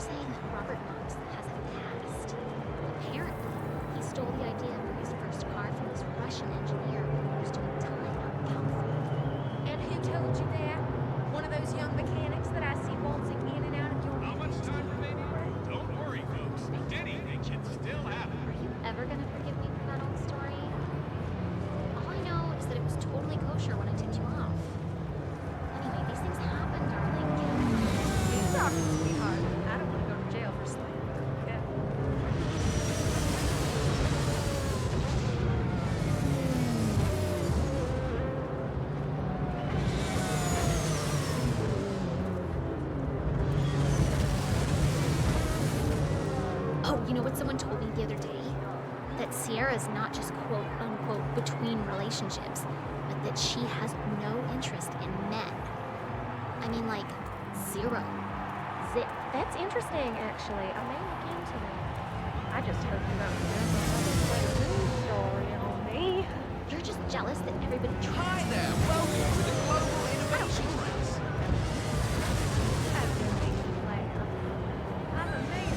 saying that Robert Knox has a past. Apparently, he stole the idea for his first car from this Russian engineer who was doing time out in California. And who told you that? One of those young mechanics that I see waltzing in and out of your... How much time remaining? Don't worry, folks. Anything can still happen. Are you ever gonna forgive me for that old story? All I know is that it was totally kosher when I tipped you off. Anyway, these things happen, darling. You talking, sweetheart. I don't want to go to jail for slander. Yeah. Oh, you know what someone told me the other day? That Sierra's not just quote-unquote between relationships, but that she has no interest in men. I mean, like, zero. That's interesting, actually. I may look into that. I just hope you don't remember the news story on me. You're just jealous that everybody Hi tries. there, welcome to the Global Innovation Press. I didn't make you laugh. I'm amazing.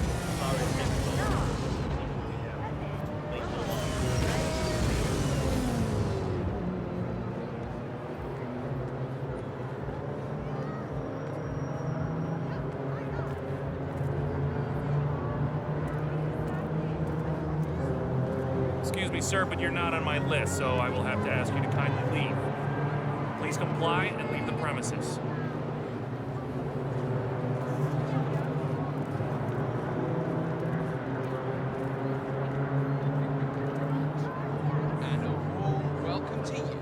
Excuse me, sir, but you're not on my list, so I will have to ask you to kindly leave. Please comply and leave the premises. And a warm welcome to you.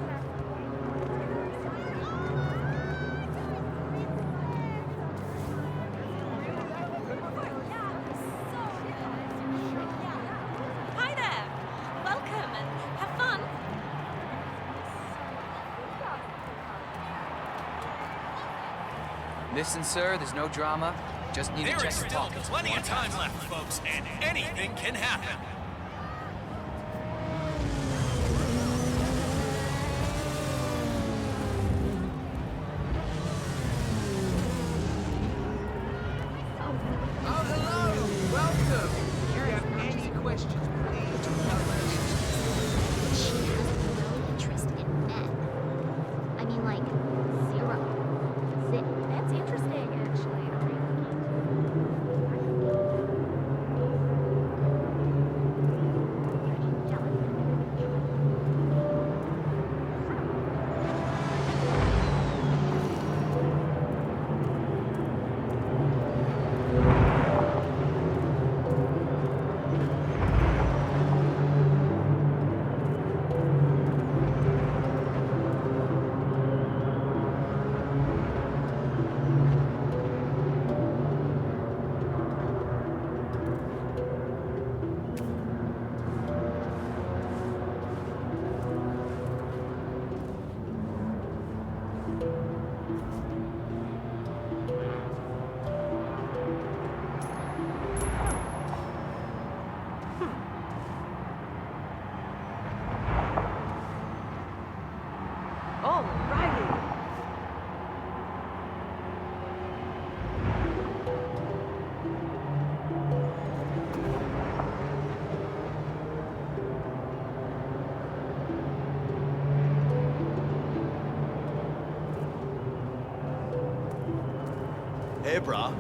Hi there! Welcome and have fun! Listen, sir, there's no drama. Just need to There check is your still pockets. plenty of time left, folks, and anything can happen. Oh, hello! Welcome! If you have any questions, please tell us. She has no interest in men. I mean, like, zero. That's interesting, actually. I may look into Alrighty. Hey, brah.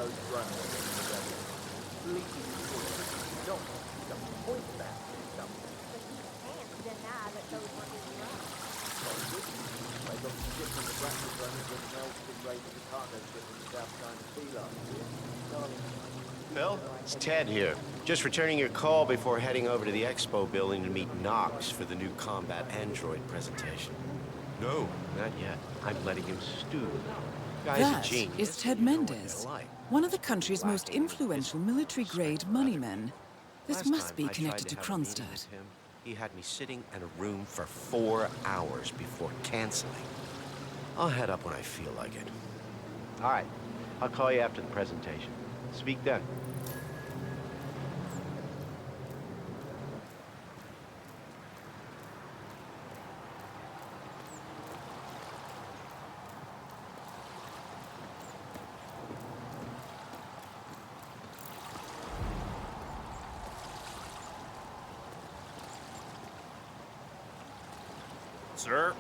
those runners bleating bullets. Not the point that something. But he can't deny that those were his runs. They got shit from the Bradford runners when Nelson raided the cargo ship in the South China Sea last year. Phil, it's Ted here. Just returning your call before heading over to the expo building to meet Knox for the new combat android presentation. No, not yet. I'm letting him stew. Guy's a That genius. is Ted You know what Mendez, they're like. one of the country's most influential military-grade money men. This Last must time be I tried connected to have a meeting Kronstadt. with him, he had me sitting in a room for 4 hours before canceling. I'll head up when I feel like it. All right, I'll call you after the presentation. Speak then. Sir?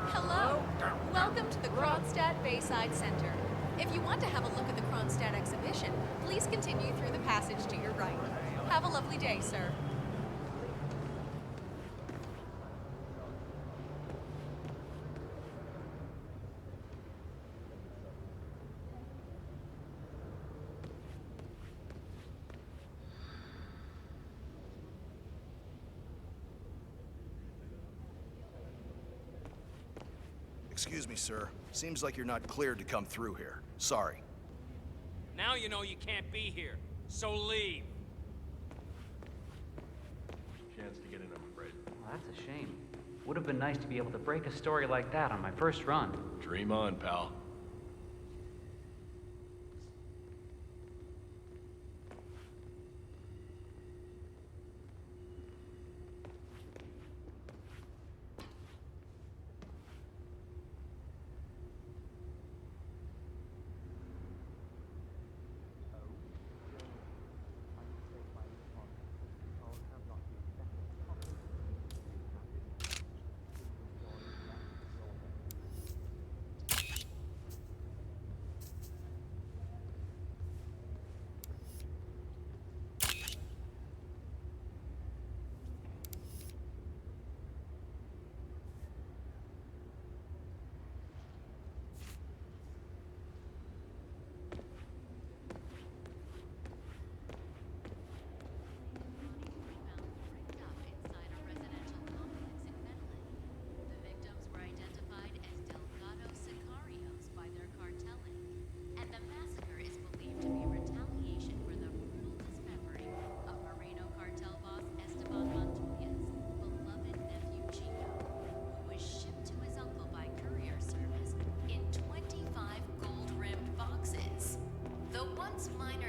Hello. Welcome to the Kronstadt Bayside Center. If you want to have a look at the Kronstadt exhibition, please continue through the passage to your right. Have a lovely day, sir. Excuse me, sir. Seems like you're not cleared to come through here. Sorry. Now you know you can't be here, so leave. Chance to get in, I'm afraid. Well, that's a shame. Would have been nice to be able to break a story like that on my first run. Dream on, pal.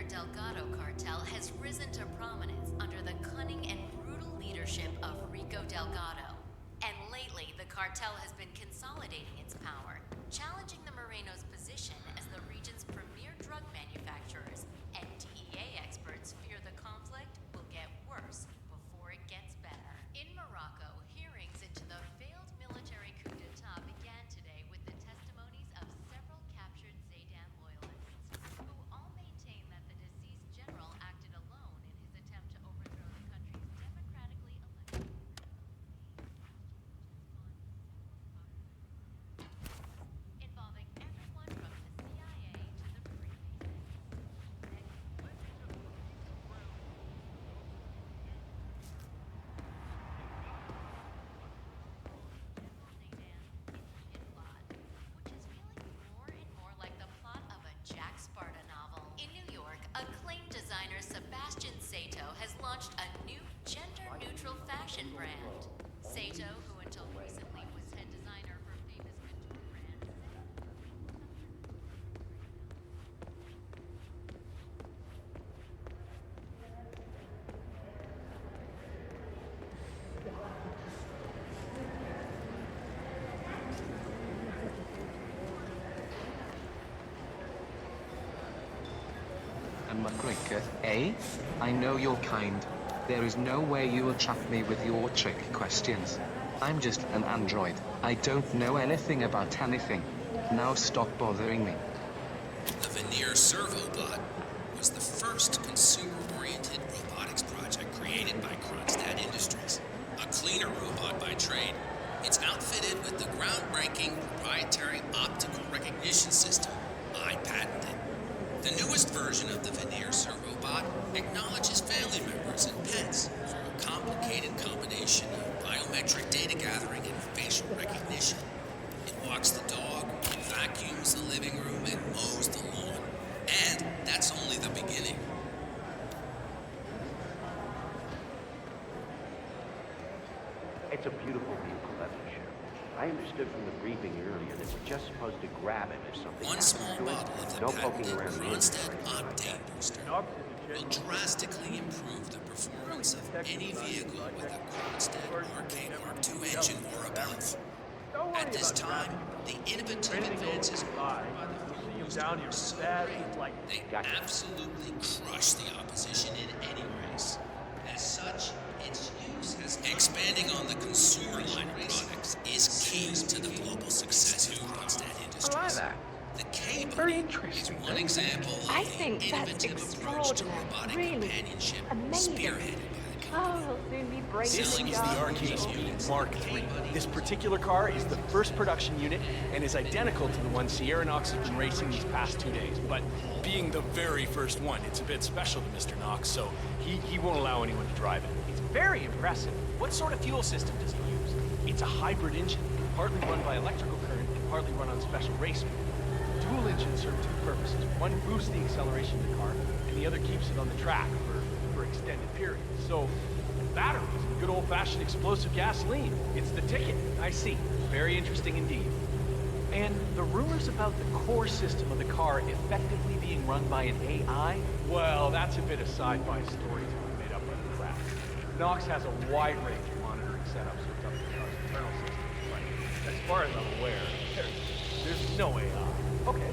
Delgado cartel has risen to prominence under the cunning and brutal leadership of Rico Delgado. And lately, the cartel has been consolidating its power, challenging the Moreno's position as the region's premier drug manufacturers, and DEA experts fear the conflict will get worse before it gets better. In Morocco, hearings into the failed military coup d'etat began today with the testimonies of several captured Zaydan loyalists, who all maintain that the deceased general acted alone in his attempt to overthrow the country's democratically elected involving everyone muckraker, eh? I know your kind. There is no way you will trap me with your trick questions. I'm just an android. I don't know anything about anything. Now stop bothering me. The Veneer Servobot was the first consumer-oriented robotics project created by Kronstadt Industries, a cleaner robot by trade. It's outfitted with the groundbreaking proprietary optical recognition system I patented. The newest version of the Veneer Servobot acknowledges family members and pets through a complicated combination of biometric data gathering and facial recognition. It walks the dog, vacuums the living room, and mows the lawn. And that's only the beginning. It's a beautiful vehicle, that's for sure. I understood from the briefing earlier that we're just supposed to grab it if something One happens small to it. model of the No poking patented around the Kronstadt inside. Octane Booster will drastically improve the performance of any vehicle with a Kronstadt RK Mark II engine or above. At this time, the innovative advances brought by the fuel booster are so great, they absolutely crush the opposition in any race. As such, its use has expanding on the consumer line of products is key to the global success of Kronstadt Industries. The K-Buddy is one example of I the think that's innovative approach to extraordinary. robotic Really companionship amazing. spearheaded Oh, he'll soon be breaking This is the down. arcade unit, Mark III. This particular car is the first production unit and is identical to the one Sierra Knox has been racing these past 2 days. But being the very first one, it's a bit special to Mr. Knox, so he won't allow anyone to drive it. It's very impressive. What sort of fuel system does it use? It's a hybrid engine, partly run by electrical current and partly run on special race fuel. Dual engines serve two purposes. One boosts the acceleration of the car, and the other keeps it on the track for extended periods. So, batteries, good old-fashioned explosive gasoline. It's the ticket. I see. Very interesting indeed. And the rumors about the core system of the car effectively being run by an AI? Well, that's a bit of sci-fi storytelling made up by the craft. Knox has a wide range of monitoring setups hooked up to the car's internal systems, but as far as I'm aware, there's no AI. Okay.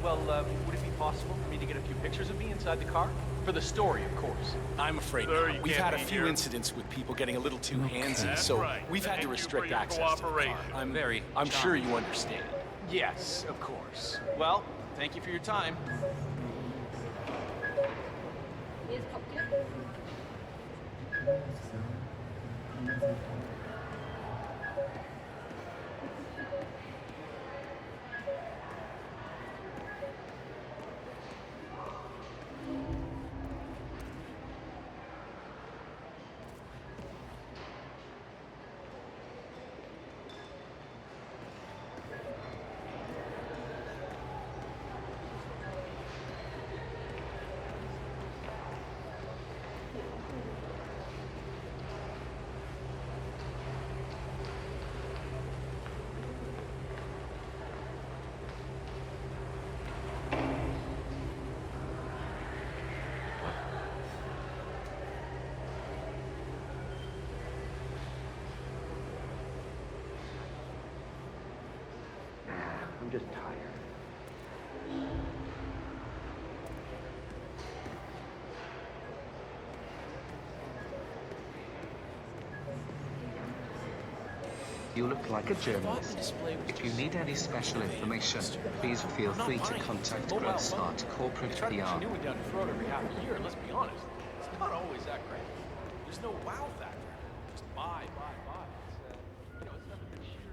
Well, would it be possible for me to get a few pictures of me inside the car? For the story, of course. I'm afraid not. We've had a few incidents with people getting a little too handsy, so we've had to restrict access to the car. I'm sure you understand. Yes, of course. Well, thank you for your time. I'm just tired. You look like a journalist. If you need any special information, please feel free to contact Grossart Corporate Try to push PR. a new one down your throat every half a year. Let's be honest. It's not always that great. There's no wow factor. Just buy. It's, it's never been sheer.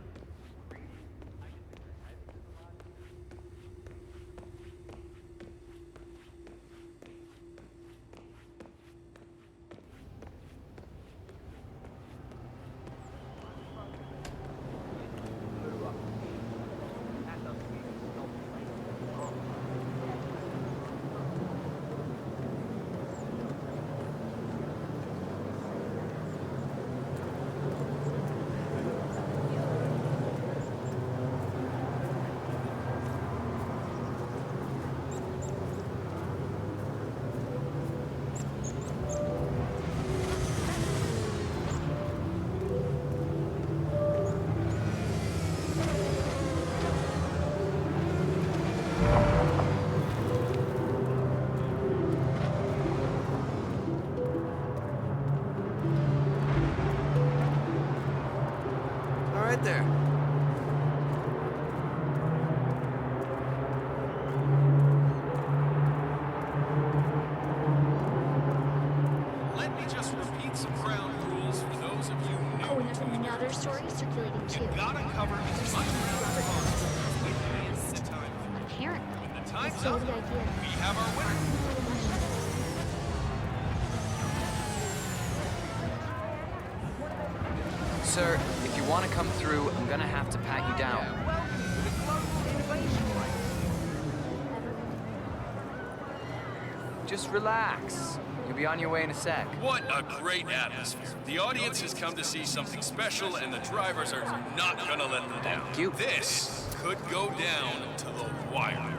right there. Let me just repeat some ground rules for those of you new. Oh, and there's another story circulating too. Gotta cover as much ground as possible within the time. Apparently. When the time's So up, the idea. we have our winner. Sir, if you want to come through, I'm gonna have to pat you down. Just relax. You'll be on your way in a sec. What a great atmosphere. The audience has come to see something special, and the drivers are not gonna let them down. Thank you. This could go down to the wire.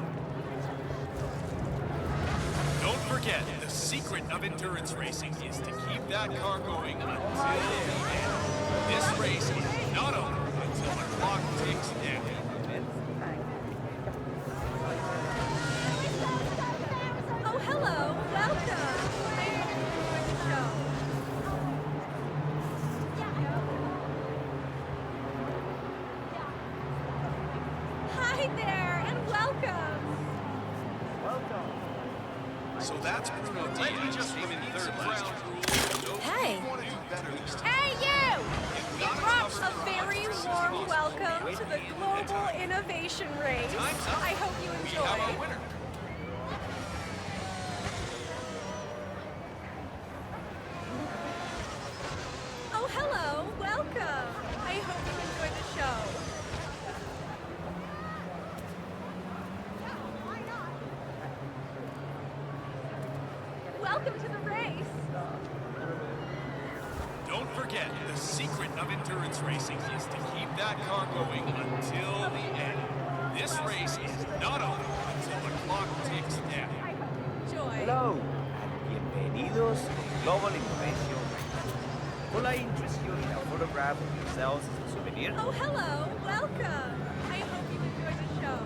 Don't forget, the secret of endurance racing is to keep that car going until the end. This race is not over until the clock ticks down. Oh, hello. Welcome. I enjoyed the show. Hi there, and welcome. So that's Bruno Diaz. Let me just repeat third ground rules. Hey. Hey, you! A very warm welcome to the Global Innovation Race. I hope you enjoy. Oh, hello. Welcome. I hope you enjoy the show. Welcome to the race. Don't forget, the secret of endurance racing is to keep that car going until the end. This race is not over until the clock ticks down. Joy. Hello, and bienvenidos to Global Innovation Race. Will I interest you in a photograph of yourselves as a souvenir? Oh, hello. Welcome. I hope you enjoy the show.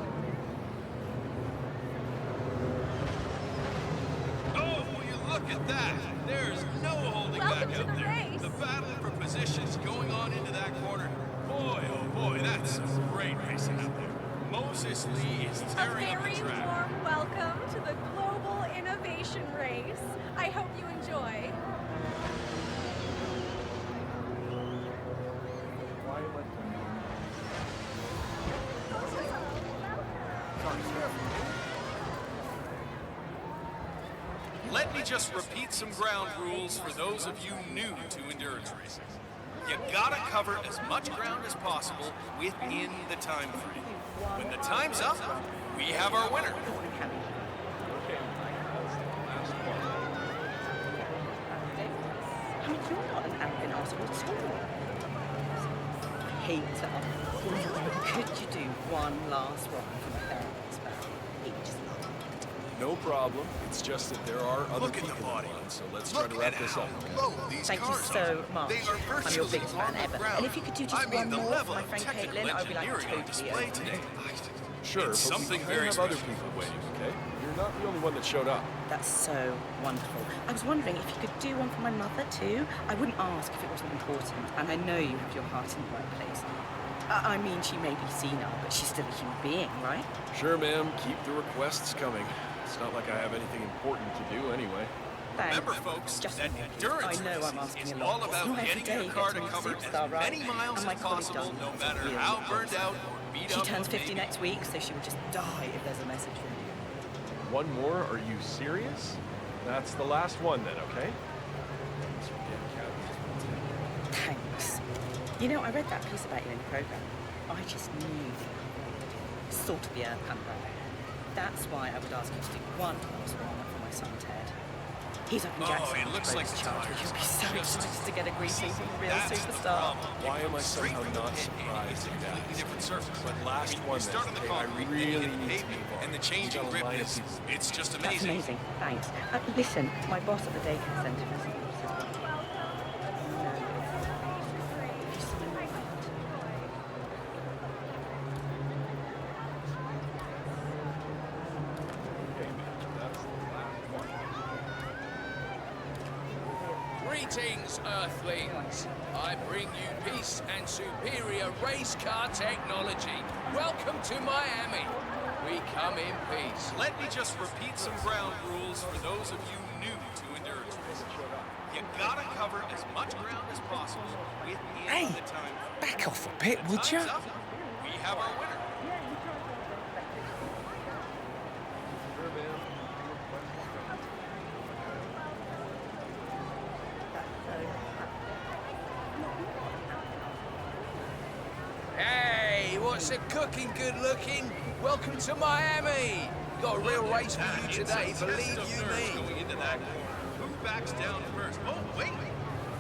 Oh, will you look at that? There's no holding Welcome back to out the there. race. The battle for positions going on into that corner. Boy, oh boy, that's some great racing out there. Moses Lee is A tearing up the very track. warm welcome to the Global Innovation Race. I hope you enjoy. Let me just repeat some ground rules for those of you new to endurance racing. You gotta cover as much ground as possible within the time frame. When the time's up, we have our winner. I mean, you're not an arrogant asshole at all. Hater. Could you do one last one for my parents, No problem. It's just that there are other Look at people the body. on, so let's try to wrap this up. Low these Thank you cars so much. They are I'm your virtually biggest fan on the ever. ground. And if you could do just I mean, one the more level for my of friend technical Caitlin, I'd be like engineering on totally display over today. Sure, It's but something we very have other special. people waiting, okay? You're not the only one that showed up. That's so wonderful. I was wondering if you could do one for my mother too. I wouldn't ask if it wasn't important, and I know you have your heart in the right place. I mean, she may be senile, but she's still a human being, right? Sure, ma'am. Keep the requests coming. It's not like I have anything important to do anyway. Thanks. Remember, folks, Just that endurance I know I'm racing asking is a lot. all It's about not every getting day your you car get to to cover be a superstar, as right? many miles And my as colleague possible, doesn't. no It's matter really how not burned possible. out or beat She up. turns or 50 maybe- next week, so she would just die if there's a message from you. One more? Are you serious? That's the last one then, okay? Thanks. You know, I read that piece about you in the program. I just knew that you were sort of the earth hunter. That's why I would ask you to do one last one for my son Ted. He's up in Jackson. it looks like the child. tires You'll be so just- excited to get a greeting from a real That's the superstar. problem. Why am I Straight somehow from the not pit, surprised it's a at that? completely different surface. But last I mean, one you start on then, the okay? I concrete, really then you hit need the to pavement, move on. and the change in We've got a grip line of is, people. it's just That's amazing. amazing. Thanks. Listen, my boss at the daycare centre was Great Greetings, Earthlings. I bring you peace and superior race car technology. Welcome to Miami. We come in peace. Let me just repeat some ground rules for those of you new to endurance racing. You gotta cover as much ground as possible within the time. Back off a bit, would you? Time's up. We have our winner. Hey, what's a cooking good looking? Welcome to Miami. Got a real race for you today, believe you me. Going into that corner. Who backs down first? Oh, wait.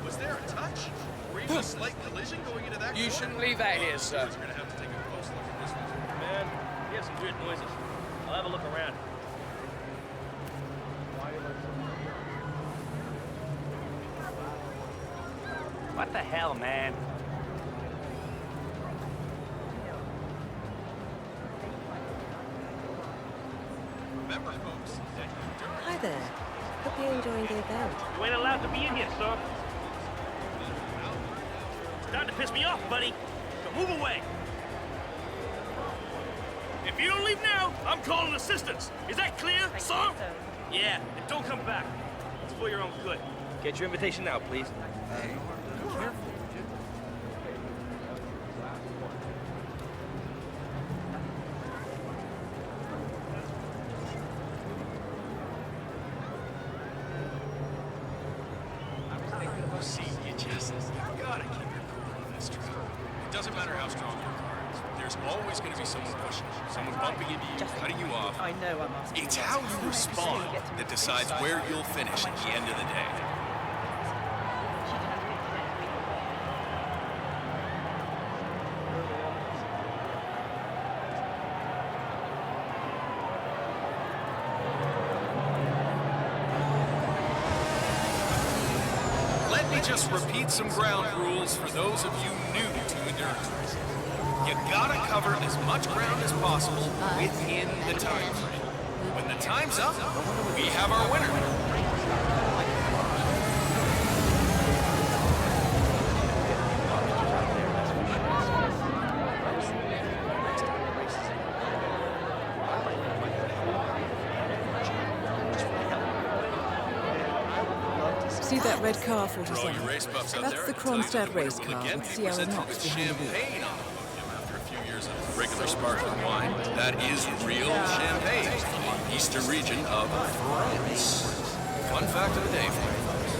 Was there a touch? Or even a slight collision going into that You corner? shouldn't leave that here, sir. We're gonna have to take a close look at this one. Man, we have some weird noises. I'll have a look around. What the hell, man? Remember, folks, that endurance Hi there. Hope you're enjoying the event. You ain't allowed to be in here, sir. Starting to piss me off, buddy. So move away. If you don't leave now, I'm calling assistance. Is that clear, sir? Yeah, and don't come back. It's for your own good. Get your invitation now, please. Hey, be careful. See, you just gotta keep your cool on this track. It doesn't matter how strong your car is. There's always gonna be someone pushing you, someone bumping into you, cutting you off. I know I'm asking. It's how you respond that decides where you'll finish at the end of the day. Let me just repeat some ground rules for those of you new to endurance racing. You gotta cover as much ground as possible within the time frame. When the time's up, we have our winner. See that red car, For all 47? you race buffs out That's there, the I can tell you Kronstadt that the race winner will car again with be Sierra presented Knox with behind the wheel. champagne on the podium after a few years of regular sparkling wine. That is real champagne from the eastern region of France. Fun fact of the day for you folks.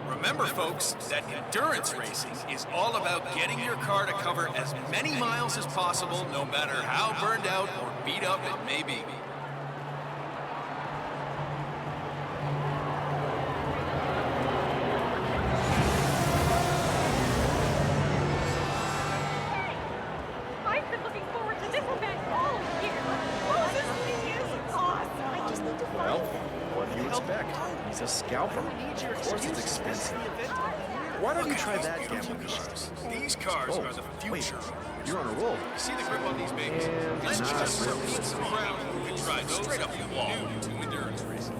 Remember, folks, that endurance racing is all about getting your car to cover as many miles as possible, no matter how burned out or beat up it may be. I've been looking forward to this event all year. Oh, this thing is awesome. I just need to Well, find them. what do you expect? He's a scalper. Of course it's expensive. Why don't you try that gambling cars? These cars are the future. You're on a roll. See the grip on these babies? Let's just repeat some ground we could drive straight up the wall to endurance racing.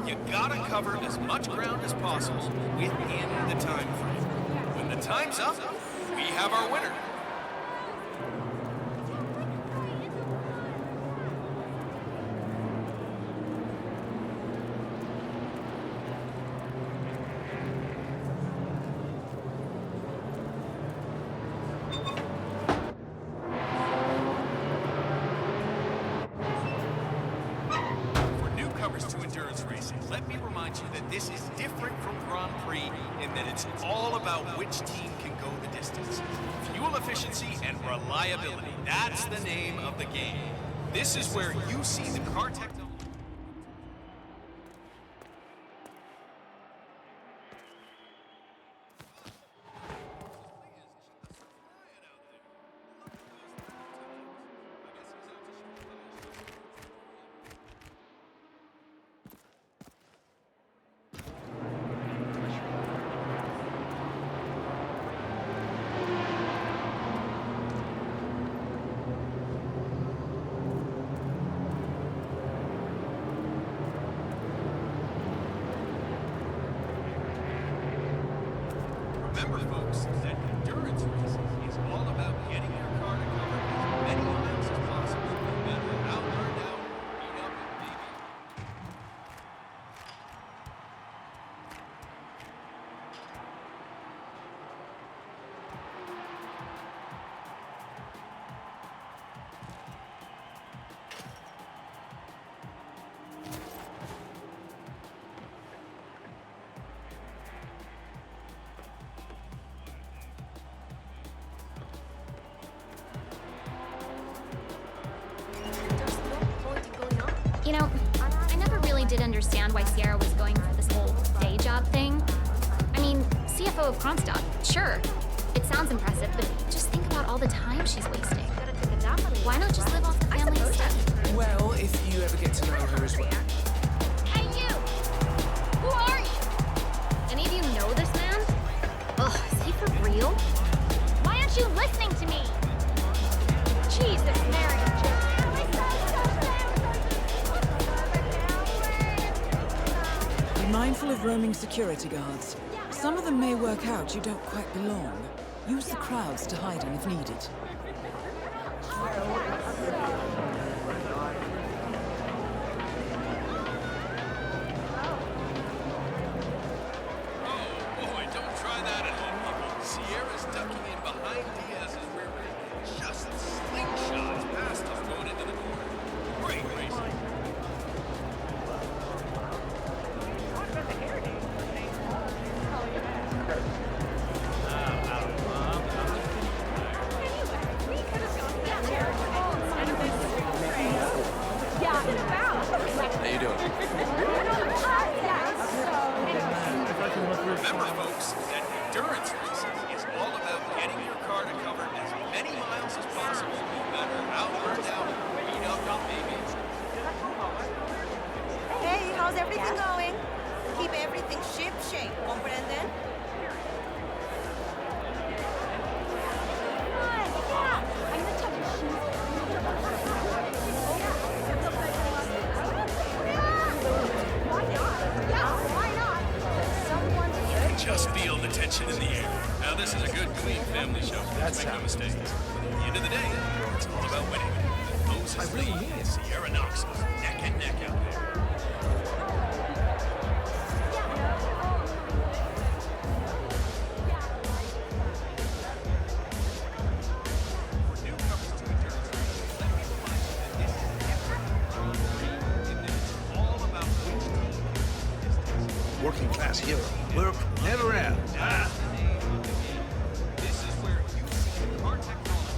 You gotta cover as much ground as possible within the time frame. When the time's up, we have our winner. For newcomers to endurance racing, let me remind you that this is different from Grand Prix in that it's all about which team can go the distance. Fuel efficiency and reliability, that's the name of the game. This is where you see the car technology. Remember, folks, that endurance racing is all about getting your car to cover as many miles as possible, no matter how burned out, beat up it may be. You know, I never really did understand why Sierra was going for this whole day job thing. I mean, CFO of Kronstadt, sure. It sounds impressive, but just think about all the time she's wasting. Why not just live off the family estate? Well, if you ever get to know her as well. Hey, you! Who are you? Any of you know this man? Ugh, is he for real? Why aren't you listening to me? Jesus, Mary. Be mindful of roaming security guards. Some of them may work out you don't quite belong. Use the crowds to hide in if needed. Boy, don't try that at home, people. Sierra's ducking in behind Diaz's rear end. Just slingshots past him going into the corner. Great racing. How you doing? Remember, folks, that endurance racing is all about getting your car to cover as many miles as possible, no matter how burned out, beat up it may be. Hey, how's everything going? Keep everything ship-shape, comprenden? Just feel the tension in the air. Now, this is a good, clean family show. Make no mistakes. At the end of the day, it's all about winning. And Moses Lee and Sierra Knox was neck and neck out there. Working class hero. Work never ends. This is where you see car technology.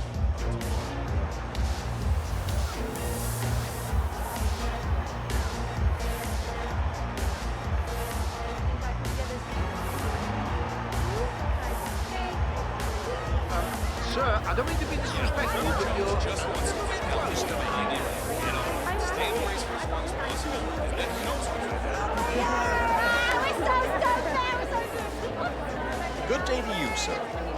Sir, I don't mean to be disrespectful, but you're... Just wants to win. Help us to behind it. Get on. Stay in the race for as long as possible. And then who knows what Good day to you, sir.